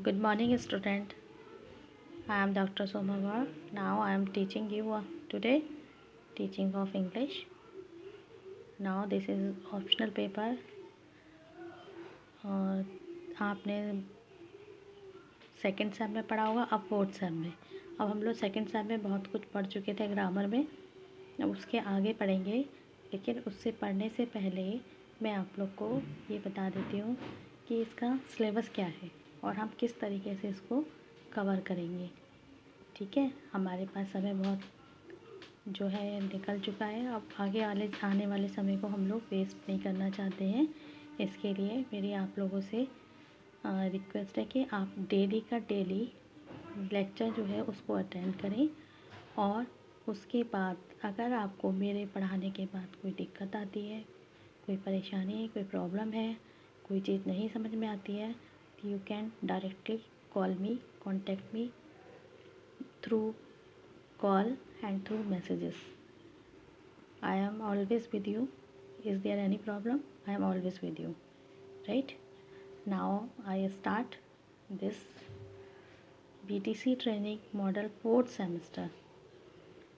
Good morning, student. I am Dr. Somawar. Now I am teaching you today teaching of English. Now this is optional paper. और आपने second same में पढ़ा होगा, अब fourth same में। अब हम लोग सेकंड सेम में बहुत कुछ पढ़ चुके थे ग्रामर में, अब उसके आगे पढ़ेंगे। लेकिन उससे पढ़ने से पहले मैं आप लोग को ये बता देती हूँ कि इसका सिलेबस क्या है और हम किस तरीके से इसको कवर करेंगे। ठीक है, हमारे पास समय बहुत जो है निकल चुका है। अब आने वाले समय को हम लोग वेस्ट नहीं करना चाहते हैं। इसके लिए मेरी आप लोगों से रिक्वेस्ट है कि आप डेली का डेली लेक्चर जो है उसको अटेंड करें। और उसके बाद अगर आपको मेरे पढ़ाने के बाद कोई दिक्कत आती है, कोई परेशानी है, कोई प्रॉब्लम है, कोई चीज़ नहीं समझ में आती है, तो you can directly call me, contact me through call and through messages. I am always with you. Is there any problem? I am always with you. Right? Now I start this BTC training model 4th semester.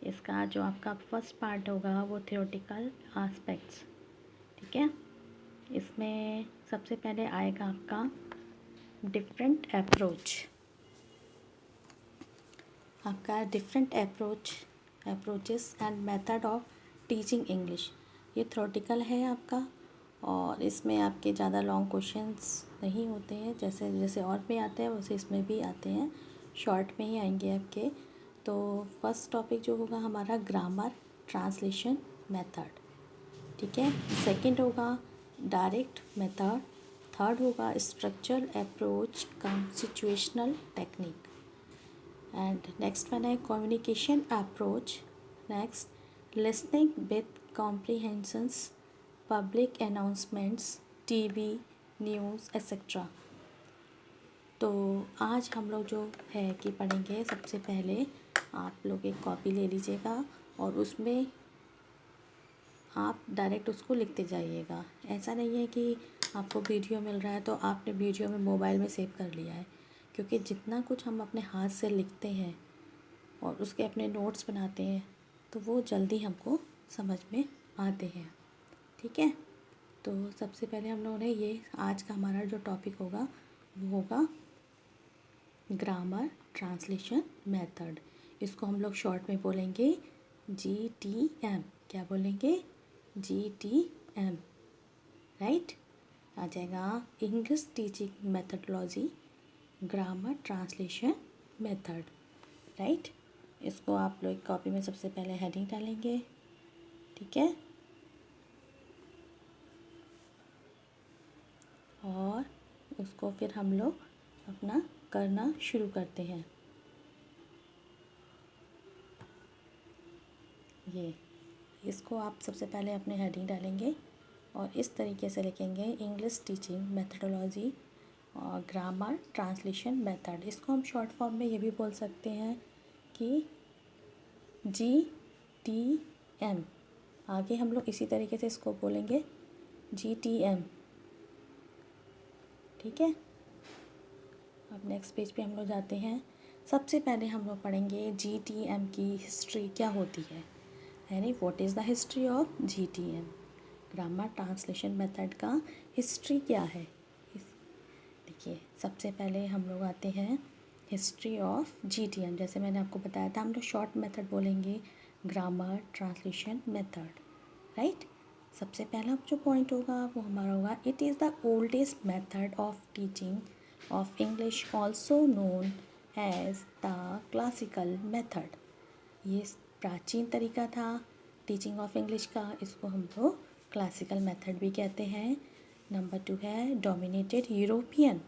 इसका जो आपका first part होगा वो theoretical aspects. ठीक है, इसमें सबसे पहले आएगा आपका different approaches and method of teaching English. ये थ्योरेटिकल है आपका, और इसमें आपके ज़्यादा लॉन्ग क्वेश्चंस नहीं होते हैं, जैसे जैसे और में आते हैं वैसे इसमें भी आते हैं, शॉर्ट में ही आएंगे आपके। तो फर्स्ट टॉपिक जो होगा हमारा ग्रामर ट्रांसलेशन मेथड। ठीक है, सेकंड होगा डायरेक्ट मेथड, थर्ड होगा structural approach come situational technique, and next one है communication approach, next listening with comprehensions, public announcements, TV news etcetera. तो आज हम लोग जो है कि पढ़ेंगे, सबसे पहले आप लोग एक कॉपी ले लीजिएगा और उसमें आप डायरेक्ट उसको लिखते जाइएगा। ऐसा नहीं है कि आपको वीडियो मिल रहा है तो आपने वीडियो में मोबाइल में सेव कर लिया है, क्योंकि जितना कुछ हम अपने हाथ से लिखते हैं और उसके अपने नोट्स बनाते हैं तो वो जल्दी हमको समझ में आते हैं। ठीक है, तो सबसे पहले हम लोगों ने ये आज का हमारा जो टॉपिक होगा वो होगा ग्रामर ट्रांसलेशन मेथड। इसको हम लोग शॉर्ट में बोलेंगे GTM। क्या बोलेंगे? GTM। राइट, आ जाएगा English teaching methodology grammar translation method. Right, इसको आप लोग कॉपी में सबसे पहले हेडिंग डालेंगे। ठीक है, और उसको फिर हम लोग अपना करना शुरू करते हैं। ये इसको आप सबसे पहले अपने हेडिंग डालेंगे और इस तरीके से लिखेंगे इंग्लिश टीचिंग मेथडोलॉजी और ग्रामर ट्रांसलेशन मेथड। इसको हम शॉर्ट फॉर्म में ये भी बोल सकते हैं कि GTM। आगे हम लोग इसी तरीके से इसको बोलेंगे GTM। ठीक है, अब नेक्स्ट पेज पे हम लोग जाते हैं। सबसे पहले हम लोग पढ़ेंगे GTM की हिस्ट्री क्या होती है, यानी what is the history of GTM। Grammar translation method का हिस्ट्री क्या है। देखिए, सबसे पहले हम लोग आते हैं हिस्ट्री ऑफ GTM। जैसे मैंने आपको बताया था, हम लोग शॉर्ट मेथड बोलेंगे ग्रामर ट्रांसलेशन मेथड। राइट, सबसे पहला जो पॉइंट होगा वो हमारा होगा it is the oldest method of teaching of English also known as the classical method. ये प्राचीन तरीका था टीचिंग ऑफ इंग्लिश का, इसको हम लोग क्लासिकल मेथड भी कहते हैं। नंबर 2 है डोमिनेटेड यूरोपियन